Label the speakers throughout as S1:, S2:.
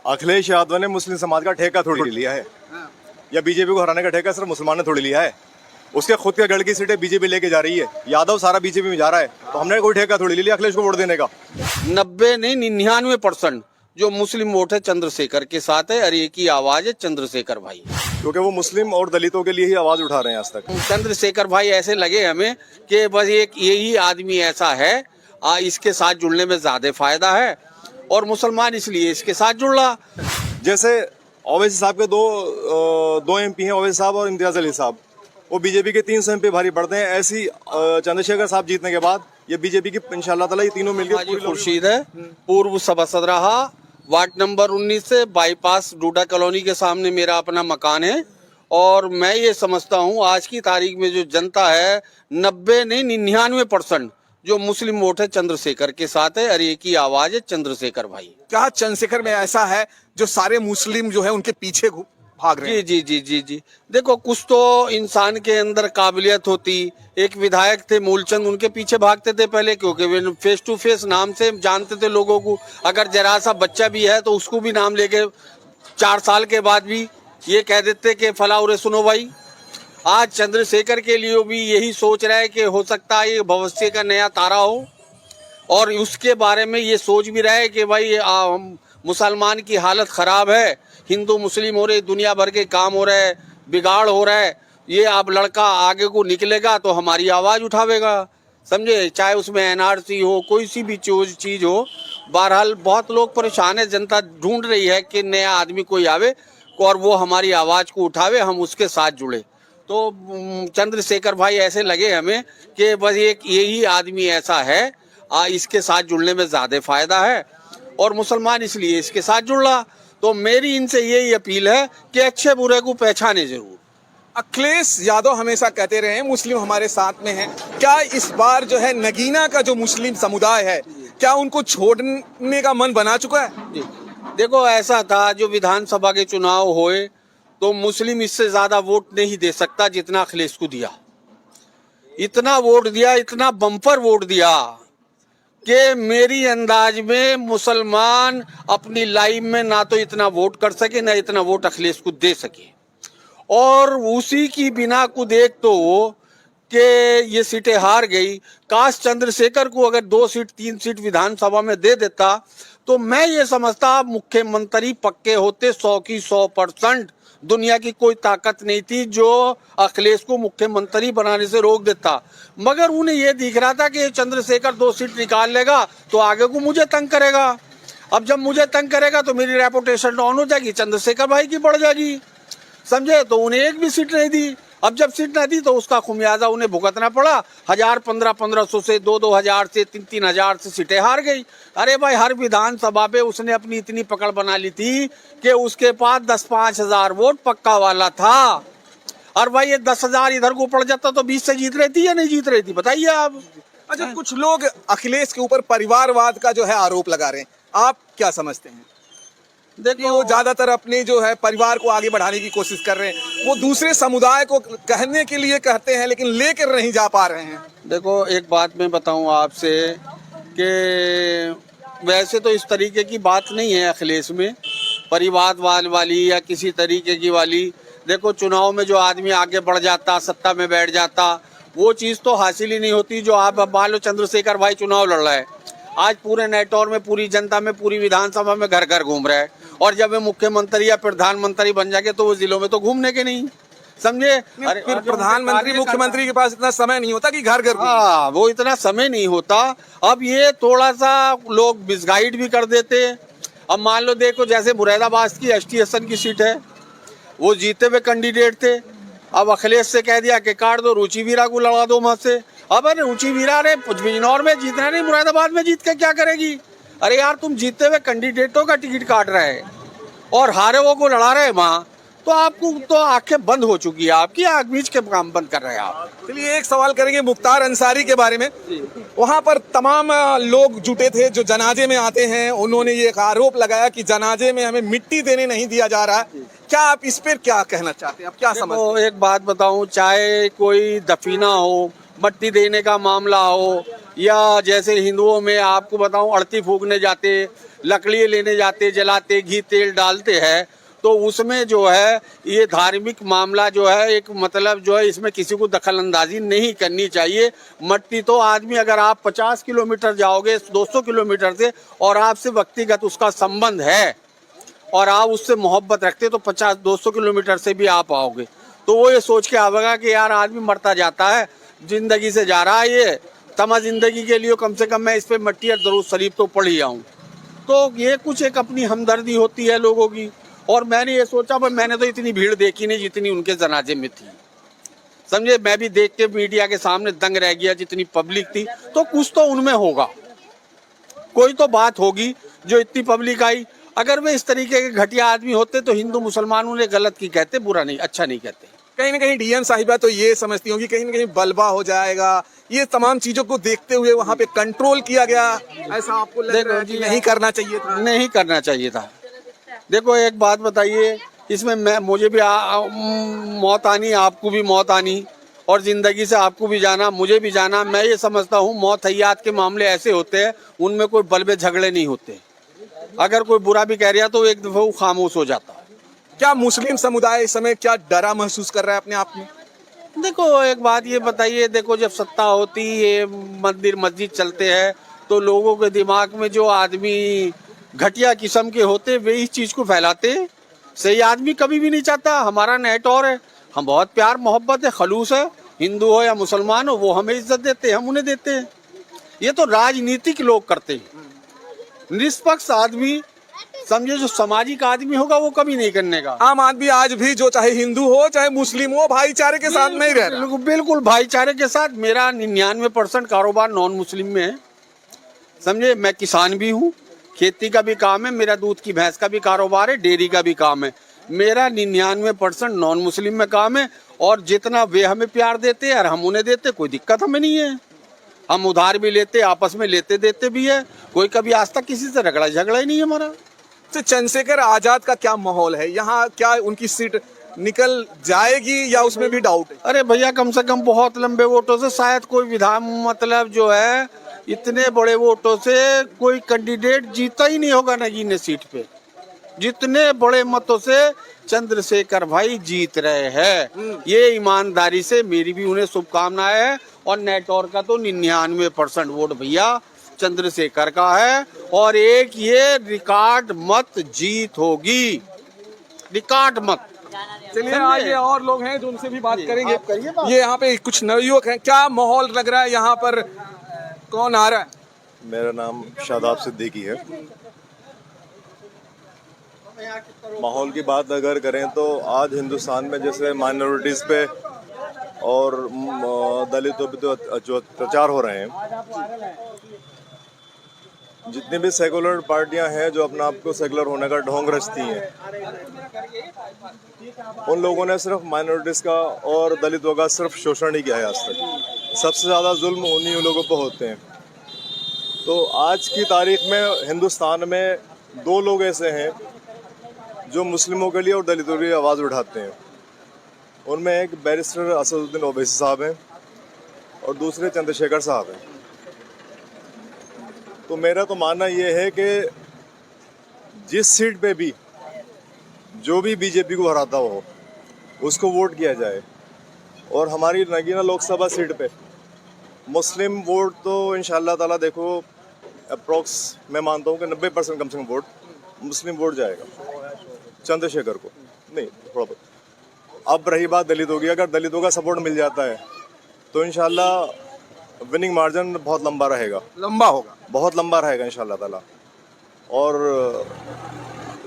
S1: अखिलेश यादव ने मुस्लिम समाज का ठेका थोड़ी लिया है, या बीजेपी को हराने का ठेका सिर्फ मुसलमान ने थोड़ी लिया है। उसके खुद के गढ़ की सीटें बीजेपी लेके जा रही है, यादव सारा बीजेपी में जा रहा है, तो हमने कोई ठेका थोड़ी ले लिया अखिलेश को वोट देने का।
S2: 90 नहीं 99% जो मुस्लिम वोट है चंद्रशेखर के साथ है और एक ही आवाज है चंद्रशेखर भाई,
S1: क्योंकि वो मुस्लिम और दलितों के लिए ही आवाज उठा रहे हैं आज तक।
S2: चंद्रशेखर भाई ऐसे लगे हमें कि बस एक यही आदमी ऐसा है इसके साथ जुड़ने में ज्यादा फायदा है और मुसलमान इसलिए इसके साथ जुड़ रहा।
S1: जैसे ओवैसी साहब के दो एमपी हैं, ओवैसी साहब और इम्तियाज अली साहब, वो बीजेपी के 300 एमपी भारी पड़ते हैं। ऐसी चंद्रशेखर साहब जीतने के बाद ये बीजेपी की इंशाल्लाह ताला ये तीनों मिलकर।
S2: खुर्शीद है, पूर्व सभासद रहा, वार्ड नंबर 19 से बाईपास डूडा कॉलोनी के सामने मेरा अपना मकान है और मैं ये समझता हूँ आज की तारीख में जो जनता है 90 नहीं 99% जो मुस्लिम वोट है चंद्रशेखर के साथ है और एक ही आवाज है चंद्रशेखर भाई।
S3: क्या चंद्रशेखर में ऐसा है जो सारे मुस्लिम जो है उनके पीछे भाग रहे हैं?
S2: जी जी जी जी जी देखो, कुछ तो इंसान के अंदर काबिलियत होती। एक विधायक थे मूलचंद, उनके पीछे भागते थे पहले क्योंकि वे फेस टू फेस नाम से जानते थे लोगों को। अगर जरा सा बच्चा भी है तो उसको भी नाम लेके 4 साल के बाद भी ये कह देते कि फला उरे सुनो भाई। आज चंद्रशेखर के लिए भी यही सोच रहा है कि हो सकता है ये भविष्य का नया तारा हो और उसके बारे में ये सोच भी रहा है कि भाई मुसलमान की हालत खराब है, हिंदू मुस्लिम हो रहे, दुनिया भर के काम हो रहे, बिगाड़ हो रहा है, ये अब लड़का आगे को निकलेगा तो हमारी आवाज उठावेगा, समझे। चाहे उसमें एनआरसी हो, कोई सी भी चीज हो, बहरहाल बहुत लोग परेशान है, जनता ढूंढ रही है कि नया आदमी कोई आवे और वो हमारी आवाज को उठावे, हम उसके साथ जुड़े। तो चंद्रशेखर भाई ऐसे लगे हमें कि बस एक यही आदमी ऐसा है इसके साथ जुड़ने में ज्यादा फायदा है और मुसलमान इसलिए इसके साथ जुड़ रहा। तो मेरी इनसे यही अपील है कि अच्छे बुरे को पहचाने जरूर।
S3: अखिलेश यादव हमेशा कहते रहे हैं मुस्लिम हमारे साथ में है, क्या इस बार जो है नगीना का जो मुस्लिम समुदाय है क्या उनको छोड़ने का मन बना चुका है?
S2: जी देखो, ऐसा था जो विधानसभा के चुनाव हुए तो मुस्लिम इससे ज्यादा वोट नहीं दे सकता जितना अखिलेश को दिया। इतना वोट दिया, इतना बम्पर वोट दिया कि मेरी अंदाज में मुसलमान अपनी लाइफ में ना तो इतना वोट कर सके ना इतना वोट अखिलेश को दे सके। और उसी की बिना को देख तो कि ये सीटें हार गई। काश चंद्रशेखर को अगर 2 सीट 3 सीट विधानसभा में दे देता तो मैं ये समझता मुख्यमंत्री पक्के होते 100 की 100%। दुनिया की कोई ताकत नहीं थी जो अखिलेश को मुख्यमंत्री बनाने से रोक देता, मगर उन्हें यह दिख रहा था कि चंद्रशेखर 2 सीट निकाल लेगा तो आगे को मुझे तंग करेगा। अब जब मुझे तंग करेगा तो मेरी रेपुटेशन डाउन हो जाएगी, चंद्रशेखर भाई की बढ़ जाएगी, समझे। तो उन्हें एक भी सीट नहीं दी। अब जब सीट नहीं दी तो उसका खुमियाजा उन्हें भुगतना पड़ा। 1000 1500 से 2-2000 से 3-3000 से सीटें हार गई। अरे भाई, हर विधानसभा पे उसने अपनी इतनी पकड़ बना ली थी कि उसके पास 10-5 हजार वोट पक्का वाला था। और भाई ये 10,000 इधर को पड़ जाता तो 20 से जीत रही थी या नहीं जीत रही थी, बताइए आप।
S3: अच्छा, कुछ लोग अखिलेश के ऊपर परिवारवाद का जो है आरोप लगा रहे हैं, आप क्या समझते हैं? देखिए, वो ज्यादातर अपने जो है परिवार को आगे बढ़ाने की कोशिश कर रहे हैं, वो दूसरे समुदाय को कहने के लिए कहते हैं लेकिन लेकर नहीं जा पा रहे हैं।
S2: देखो, एक बात मैं बताऊं आपसे कि वैसे तो इस तरीके की बात नहीं है अखिलेश में, परिवारवाद वाली या किसी तरीके की वाली। देखो, चुनाव में जो आदमी आगे बढ़ जाता, सत्ता में बैठ जाता, वो चीज़ तो हासिल ही नहीं होती जो आप मान लो चंद्रशेखर भाई चुनाव लड़ रहा है, आज पूरे नेटवर्क में, पूरी जनता में, पूरी विधानसभा में घर घर घूम रहा है, और जब वे मुख्यमंत्री या प्रधानमंत्री बन जाएंगे तो वो जिलों में तो घूमने के नहीं, समझे।
S3: अरे फिर प्रधानमंत्री मुख्यमंत्री के पास इतना समय नहीं होता कि घर घर,
S2: हाँ, वो इतना समय नहीं होता। अब ये थोड़ा सा लोग मिसगाइड भी कर देते। अब मान लो, देखो, जैसे मुरादाबाद की एसटी हसन की सीट है, वो जीते हुए कैंडिडेट थे। अब अखिलेश से कह दिया कि काट दो, रुचि वीरा को लड़ा दो वहां से। अब अरे रुचि वीरा ने बिजनौर में जीतना नहीं, मुरादाबाद में जीत के क्या करेगी? अरे यार, तुम जीते हुए कैंडिडेटों का टिकट काट रहे हैं और हारे हुए को लड़ा रहे वहाँ, तो आपको तो आंखें बंद हो चुकी है आपकी, आग बीच के काम बंद कर रहे हैं आप।
S3: चलिए, एक सवाल करेंगे मुख्तार अंसारी के बारे में। वहाँ पर तमाम लोग जुटे थे जो जनाजे में आते हैं, उन्होंने ये आरोप लगाया कि जनाजे में हमें मिट्टी देने नहीं दिया जा रहा है। क्या आप इस पर क्या कहना चाहते हैं, आप क्या समझते हैं?
S2: एक बात बताऊं, चाहे कोई दफीना हो, मट्टी देने का मामला हो, या जैसे हिंदुओं में आपको बताऊं अड़ती फूकने जाते, लकड़ी लेने जाते, जलाते, घी तेल डालते हैं, तो उसमें जो है ये धार्मिक मामला जो है एक मतलब जो है इसमें किसी को दखल अंदाजी नहीं करनी चाहिए। मट्टी तो आदमी अगर आप 50 किलोमीटर जाओगे 200 किलोमीटर से और आपसे व्यक्तिगत उसका संबंध है और आप उससे मोहब्बत रखते तो 50-200 किलोमीटर से भी आप आओगे। तो वो ये सोच के आवेगा कि यार आदमी मरता जाता है, जिंदगी से जा रहा है ये तमा जिंदगी के लिए, कम से कम मैं इस पे मट्टी और दरूद शरीफ तो पढ़ ही आऊँ। तो ये कुछ एक अपनी हमदर्दी होती है लोगों की। और मैंने ये सोचा भाई मैंने तो इतनी भीड़ देखी नहीं जितनी उनके जनाजे में थी, समझे। मैं भी देख के मीडिया के सामने दंग रह गया, जितनी पब्लिक थी। तो कुछ तो उनमें होगा, कोई तो बात होगी जो इतनी पब्लिक आई। अगर वे इस तरीके के घटिया आदमी होते तो हिंदू मुसलमानों ने गलत की कहते, बुरा नहीं, अच्छा नहीं कहते।
S3: कहीं ना कहीं डीएम साहिबा तो ये समझती होंगी कहीं ना कहीं बलबा हो जाएगा, ये तमाम चीजों को देखते हुए वहां पे कंट्रोल किया गया, ऐसा आपको लग रहा है कि नहीं करना चाहिए था?
S2: नहीं करना चाहिए था। देखो एक बात बताइए, इसमें मुझे भी मौत आनी, आपको भी मौत आनी, और जिंदगी से आपको भी जाना, मुझे भी जाना। मैं ये समझता हूँ मौत हयात के मामले ऐसे होते हैं, उनमें कोई बलबे झगड़े नहीं होते। अगर कोई बुरा भी कह रहा तो एक दफा वो खामोश हो जाता।
S3: क्या मुस्लिम समुदाय इस समय क्या डरा महसूस कर रहा है अपने आप में?
S2: देखो एक बात ये बताइए, देखो जब सत्ता होती है, मंदिर मस्जिद चलते हैं, तो लोगों के दिमाग में जो आदमी घटिया किस्म के होते वे इस चीज को फैलाते। सही आदमी कभी भी नहीं चाहता। हमारा नेट और है, हम बहुत प्यार मोहब्बत है, खलूस है, हिंदू हो या मुसलमान हो, वो हमें इज्जत देते हैं, हम उन्हें देते हैं। ये तो राजनीतिक लोग करते हैं। निष्पक्ष आदमी, समझे, जो सामाजिक आदमी होगा वो कभी नहीं करने का।
S3: आम आदमी आज भी जो चाहे हिंदू हो चाहे मुस्लिम हो भाईचारे के साथ नहीं रह रहा।
S2: बिल्कुल भाईचारे के साथ। मेरा 99% कारोबार नॉन मुस्लिम में है, समझे। मैं किसान भी हूँ, खेती का भी काम है, मेरा दूध की भैंस का भी कारोबार है, डेयरी का भी काम है। मेरा 99% नॉन मुस्लिम में काम है। और जितना वे हमें प्यार देते हैं और हम उन्हें देते, कोई दिक्कत हमें नहीं है। हम उधार भी लेते, आपस में लेते देते भी है। कोई कभी आज तक किसी से झगड़ा ही नहीं है हमारा।
S3: तो चंद्रशेखर आजाद का क्या माहौल है यहाँ? क्या उनकी सीट निकल जाएगी या उसमें भी डाउट है?
S2: अरे भैया कम से कम बहुत लंबे वोटों से, शायद कोई विधान मतलब जो है इतने बड़े वोटों से कोई कैंडिडेट जीता ही नहीं होगा नगीने सीट पे। जितने बड़े मतों से चंद्रशेखर भाई जीत रहे हैं, ये ईमानदारी से मेरी भी उन्हें शुभकामनाएं है। और नेटवर्क का तो 99% वोट भैया चंद्रशेखर का है। और एक ये रिकॉर्ड मत जीत होगी, रिकॉर्ड मत।
S3: चलिए आगे और लोग हैं जो उनसे भी बात करेंगे। ये यहाँ पे कुछ नवयुवक हैं, क्या माहौल लग रहा है यहाँ पर? कौन आ रहा है?
S1: मेरा नाम शादाब सिद्दीकी है। माहौल की बात अगर करें तो आज हिंदुस्तान में जैसे माइनॉरिटीज़ पे और दलितों पे तो जो अत्याचार हो रहे हैं, जितनी भी सेकुलर पार्टियां हैं जो अपना आपको सेकुलर होने का ढोंग रचती हैं, उन लोगों ने सिर्फ माइनॉरिटीज़ का और दलितों का सिर्फ शोषण ही किया है आज तक। सबसे ज़्यादा जुल्म उन्हीं लोगों पर होते हैं। तो आज की तारीख में हिंदुस्तान में दो लोग ऐसे हैं जो मुस्लिमों के लिए और दलितों के लिए आवाज़ उठाते हैं। उनमें एक बैरिस्टर असदुद्दीन ओवैसी साहब हैं और दूसरे चंद्रशेखर साहब हैं। तो मेरा तो मानना ये है कि जिस सीट पे भी जो भी बीजेपी को हराता हो उसको वोट किया जाए। और हमारी नगीना लोकसभा सीट पे मुस्लिम वोट तो इंशाल्लाह ताला देखो अप्रोक्स मैं मानता हूँ कि 90% कम से कम वोट मुस्लिम वोट जाएगा चंद्रशेखर को, नहीं थोड़ा बहुत। अब रही बात दलितों की, अगर दलितों का सपोर्ट मिल जाता है तो इंशाल्लाह विनिंग मार्जिन बहुत लंबा रहेगा,
S3: लंबा होगा,
S1: बहुत लंबा रहेगा इंशाल्लाह ताला। और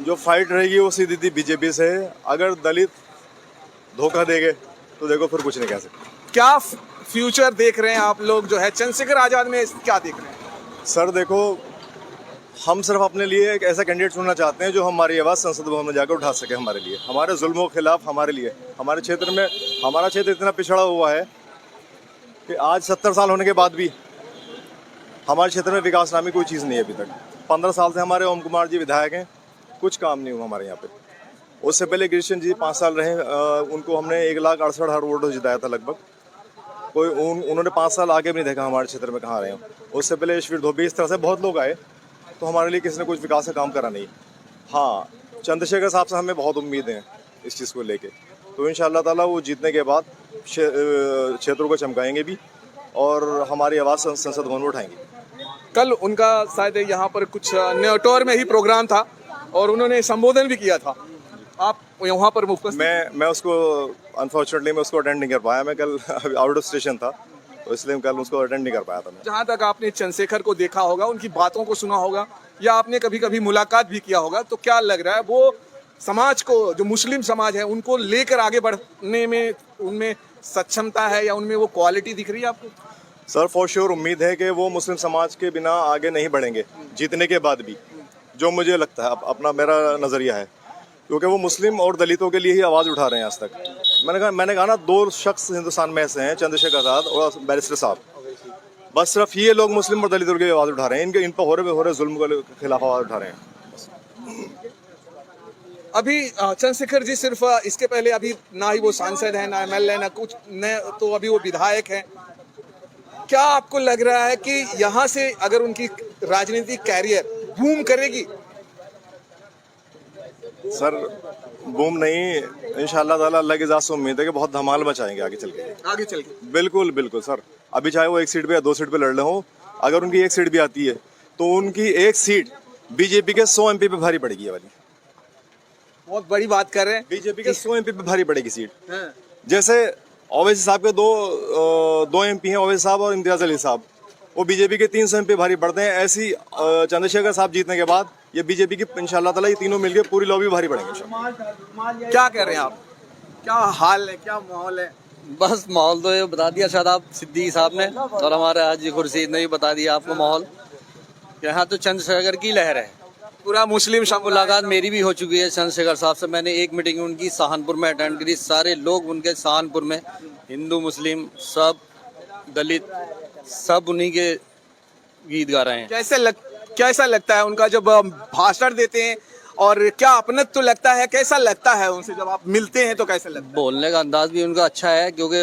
S1: जो फाइट रहेगी वो सीधी बीजेपी से है। अगर दलित धोखा देंगे तो देखो फिर कुछ नहीं कह सकते।
S3: क्या फ्यूचर देख रहे हैं आप लोग जो है चंद्रशेखर आजाद में, क्या देख रहे हैं?
S1: सर देखो, हम सिर्फ अपने लिए एक ऐसा कैंडिडेट चुनना चाहते हैं जो हमारी आवाज़ संसद भवन में जाकर उठा सके हमारे लिए, हमारे जुल्मों के खिलाफ, हमारे लिए। हमारे क्षेत्र में, हमारा क्षेत्र इतना पिछड़ा हुआ है कि आज 70 साल होने के बाद भी हमारे क्षेत्र में विकास नामी कोई चीज़ नहीं है अभी तक। 15 साल से हमारे ओम कुमार जी विधायक हैं, कुछ काम नहीं हुआ हमारे यहाँ पे। उससे पहले कृष्ण जी 5 साल रहे, उनको हमने 1,68,000 वोटों से जिताया था लगभग। कोई उन्होंने 5 साल आगे भी नहीं देखा हमारे क्षेत्र में कहाँ रहे हैं। उससे पहले ईश्वर धोबी, इस तरह से बहुत लोग आए। तो हमारे लिए किसी ने कुछ विकास का काम करा नहीं। हाँ, चंद्रशेखर साहब से हमें बहुत उम्मीद है इस चीज़ को लेके, तो इंशाअल्लाह ताला वो जीतने के बाद क्षेत्रों को चमकाएंगे भी और हमारी आवाज़ संसद भवन में उठाएंगे।
S3: कल उनका शायद यहाँ पर कुछ न्योटोर में ही प्रोग्राम था और उन्होंने संबोधन भी किया था, आप वहाँ पर उपस्थित?
S1: मैं उसको अनफॉर्चुनेटली मैं उसको अटेंड नहीं कर पाया, मैं कल आउट ऑफ स्टेशन था, तो इसलिए कल उसको अटेंड नहीं कर पाया था मैं।
S3: जहाँ तक आपने चंद्रशेखर को देखा होगा, उनकी बातों को सुना होगा या आपने कभी कभी मुलाकात भी किया होगा, तो क्या लग रहा है वो समाज को, जो मुस्लिम समाज है, उनको लेकर आगे बढ़ने में उनमें सक्षमता है या उनमें वो क्वालिटी दिख रही है आपको?
S1: सर फॉर श्योर उम्मीद है कि वो मुस्लिम समाज के बिना आगे नहीं बढ़ेंगे जीतने के बाद भी, जो मुझे लगता है, अपना मेरा नज़रिया है, क्योंकि वो मुस्लिम और दलितों के लिए ही आवाज़ उठा रहे हैं आज तक। मैंने कहा ना, दो शख्स हिंदुस्तान में ऐसे हैं, चंद्रशेखर आज़ाद और बैरिस्टर साहब, बस सिर्फ ये लोग मुस्लिम और दलितों की आवाज़ उठा रहे हैं, इन पर हो रहे जुल्म के खिलाफ आवाज़ उठा रहे हैं।
S3: अभी चंद्रशेखर जी सिर्फ इसके पहले अभी ना ही वो सांसद है, ना MLA, ना कुछ, न तो अभी वो विधायक है। क्या आपको लग रहा है कि यहाँ से अगर उनकी राजनीतिक कैरियर बूम करेगी?
S1: सर बूम नहीं, इंशाअल्लाह ताला अल्लाह की ज़ात से उम्मीद है कि बहुत धमाल मचाएंगे आगे चल के। बिल्कुल बिल्कुल सर, अभी चाहे वो 1 सीट पे या 2 सीट पे लड़ रहे हो, अगर उनकी 1 सीट भी आती है तो उनकी 1 सीट बीजेपी के 100 MP पे भारी पड़ेगी। ये वाली
S3: बहुत बड़ी बात कर रहे हैं।
S1: बीजेपी के 100 MP पे भारी पड़ेगी सीट। जैसे ओवैसी साहब के दो MP हैं, ओवैसी साहब और इम्तियाज अली साहब, वो बीजेपी के 300 MP भारी पड़ते हैं। ऐसी चंद्रशेखर साहब जीतने के बाद ये बीजेपी की इंशाअल्लाह ताला ये तीनों मिलकर पूरी लॉबी भारी पड़ेंगे।
S3: क्या कह रहे हैं आप, क्या हाल है, क्या माहौल है?
S4: बस माहौल तो ये बता दिया शादाब सिद्दीकी साहब ने और हमारे हाजी खुर्शीद ने भी बता दिया आपको माहौल। यहाँ तो चंद्रशेखर की लहर है,
S3: पूरा मुस्लिम
S4: मुलाकात मेरी भी हो चुकी है चंद्रशेखर साहब से। मैंने एक मीटिंग उनकी सहारनपुर में अटेंड करी, सारे लोग उनके सहारनपुर में, हिंदू मुस्लिम सब, दलित सब उन्हीं के गीत गा रहे हैं।
S3: कैसा लगता है उनका जब भाषण देते हैं, और क्या अपनत्व तो लगता है, कैसा लगता है उनसे जब आप मिलते हैं तो कैसा लगता है?
S4: बोलने का अंदाज भी उनका अच्छा है, क्योंकि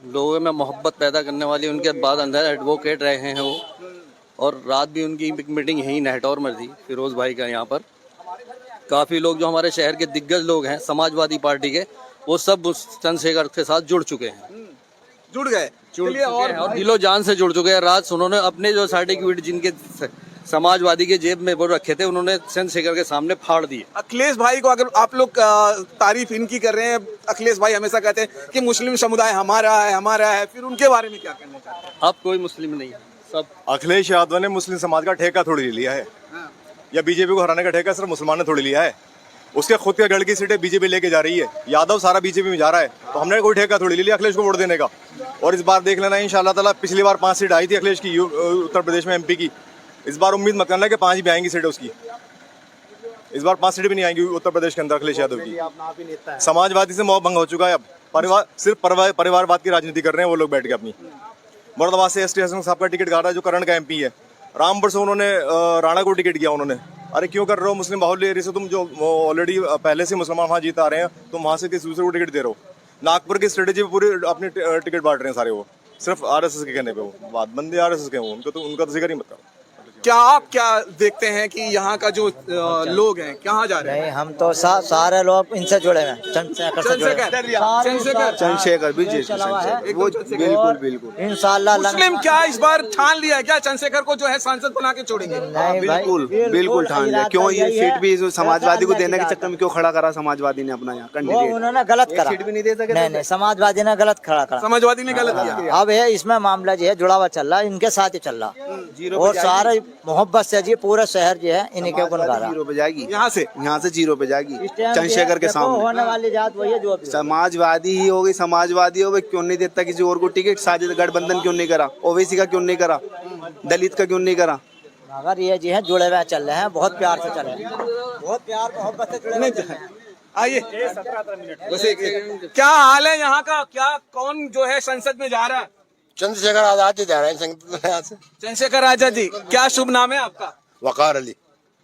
S4: लोगों में मोहब्बत पैदा करने वाली उनके बाद अंदर एडवोकेट रहे हैं वो। और रात भी उनकी मीटिंग यहीं नेहटौर में थी, फिरोज भाई का। यहाँ पर काफ़ी लोग जो हमारे शहर के दिग्गज लोग हैं समाजवादी पार्टी के, वो सब चंद्रशेखर के साथ जुड़ चुके हैं,
S3: जुड़ गए
S4: और दिलो जान से जुड़ चुके हैं। रात उन्होंने अपने जो सर्टिफिकेट जिनके समाजवादी के जेब में वो रखे थे, उन्होंने चंद्रशेखर के सामने फाड़ दिए।
S3: अखिलेश भाई को अगर आप लोग तारीफ इनकी कर रहे हैं, अखिलेश भाई हमेशा कहते हैं कि मुस्लिम समुदाय हमारा है, फिर उनके बारे में क्या कहना चाहते हैं?
S4: अब कोई मुस्लिम नहीं है, सब
S1: अखिलेश यादव ने मुस्लिम समाज का ठेका थोड़ी ले लिया है, या बीजेपी को हराने का ठेका सिर्फ मुसलमान ने थोड़ी लिया है। उसके खुद के गढ़ की सीटें बीजेपी लेके जा रही है, यादव सारा बीजेपी में जा रहा है, तो हमने कोई ठेका थोड़ी ले लिया अखिलेश को वोट देने का। और इस बार देख लेना इंशाअल्लाह ताला, पिछली बार 5 सीट आई थी अखिलेश की उत्तर प्रदेश में MP की, इस बार उम्मीद मत करना कि 5 भी आएंगी सीटें उसकी। इस बार 5 सीटें भी नहीं आएंगी उत्तर प्रदेश के अंदर अखिलेश यादव की। समाजवादी से मोह भंग हो चुका है, अब सिर्फ परिवारवाद की राजनीति कर रहे हैं वो लोग बैठ के अपनी। मुरादाबाद से ST हसन साहब का टिकट गा रहा है, जो करण का MP है। रामपुर से उन्होंने राणा को टिकट किया उन्होंने। अरे क्यों कर रहे हो मुस्लिम बाहुल्य एरिया से, तुम जो ऑलरेडी पहले से मुसलमान वहाँ जीत आ रहे हैं, तुम वहाँ से किसी दूसरे को टिकट दे रहे हो। नागपुर की स्ट्रेटेजी पे पूरी अपनी टिकट बांट रहे हैं सारे, वो सिर्फ RSS के कहने पे, वो बात बंदे RSS के, वो उनका तो जिक्र ही मत करो।
S3: क्या आप क्या देखते हैं कि यहाँ का जो लोग हैं कहाँ जा रहे हैं?
S5: नहीं, हम तो सारे लोग इनसे जुड़े हैं, चंद्रशेखर से जुड़े हैं।
S6: चंद्रशेखर भी बिल्कुल
S5: इंशाअल्लाह।
S3: मुस्लिम क्या इस बार ठान लिया है क्या चंद्रशेखर को जो है सांसद बना के छोड़ेंगे?
S6: बिल्कुल ठान लिया। क्यों ये सीट भी समाजवादी को देने के चक्कर में क्यों खड़ा करा समाजवादी ने अपना यहाँ कैंडिडेट?
S5: उन्होंने गलत करा,
S6: सीट भी नहीं दे सके।
S5: नहीं, समाजवादी ने गलत खड़ा करा,
S3: समाजवादी ने गलत किया।
S5: अब है इसमें मामला जो है जुड़ा हुआ चल रहा है, इनके साथ ही चल रहा, और सारे मोहब्बत से जी पूरा शहर जो है इन्हीं के ऊपर गा रहा।
S6: 0 पे जाएगी,
S3: यहाँ से
S6: 0 पे जाएगी चंद्रशेखर के सामने।
S5: होने वाली जात वही है जो
S6: समाजवादी ही होगी, समाजवादी हो, क्यों नहीं देता किसी और को टिकट? साजिद गठबंधन क्यों नहीं करा? ओवैसी का क्यों नहीं करा? दलित का क्यों नहीं करा?
S5: मगर ये जी है जुड़े हुए चल रहे हैं, बहुत प्यार से चल रहे हैं, बहुत प्यार मोहब्बत से जुड़े हुए।
S3: आइए, क्या हाल है यहाँ का? क्या कौन जो है संसद में जा रहा है?
S7: चंद्रशेखर आजाद जी जा रहे हैं यहाँ से।
S3: चंद्रशेखर आजाद जी, क्या शुभ नाम है आपका?
S7: वकार अली।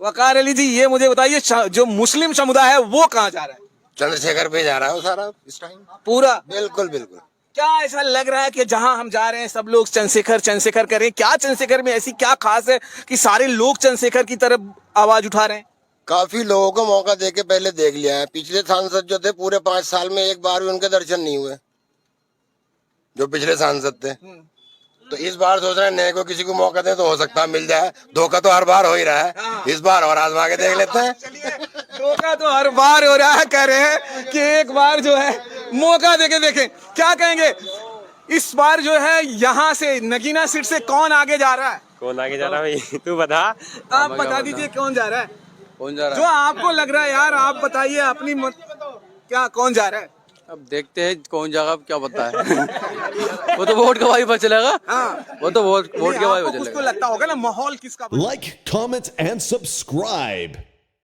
S3: वकार अली जी, ये मुझे बताइए, जो मुस्लिम समुदाय है वो कहाँ जा रहा है?
S7: चंद्रशेखर पे जा रहा है वो सारा इस टाइम
S3: पूरा?
S7: बिल्कुल बिल्कुल।
S3: क्या ऐसा लग रहा है कि जहां हम जा रहे हैं सब लोग चंद्रशेखर चंद्रशेखर कर रहे हैं? क्या चंद्रशेखर में ऐसी क्या खास है कि सारे लोग चंद्रशेखर की तरफ आवाज उठा रहे हैं?
S7: काफी लोगों को मौका देके पहले देख लिया है। पिछले सांसद जो थे पूरे 5 साल में एक बार भी उनके दर्शन नहीं हुए, जो पिछले सांसद थे। तो इस बार सोच रहे हैं नए को किसी को मौका दे तो हो सकता है मिल जाए। धोखा तो हर बार हो ही रहा है, इस बार और आजमा के देख लेते हैं।
S3: धोखा तो हर बार हो रहा है, कह रहे हैं कि एक बार जो है मौका देके देखें। क्या कहेंगे इस बार जो है यहाँ से नगीना सीट से कौन आगे जा रहा है?
S8: कौन आगे जा रहा है भाई तू बता।
S3: आप बता दीजिए कौन जा रहा है,
S4: कौन जा रहा
S3: जो आपको लग रहा है यार, आप बताइए अपनी क्या कौन जा रहा है?
S4: अब देखते हैं कौन जाएगा, क्या पता है। वो तो वोट का भाई पता चलेगा।
S3: हाँ।
S4: वो तो वोट के भाई पता
S3: कुछ तो
S4: चलेगा।
S3: लगता होगा ना माहौल किसका।
S9: Like, comment, and subscribe.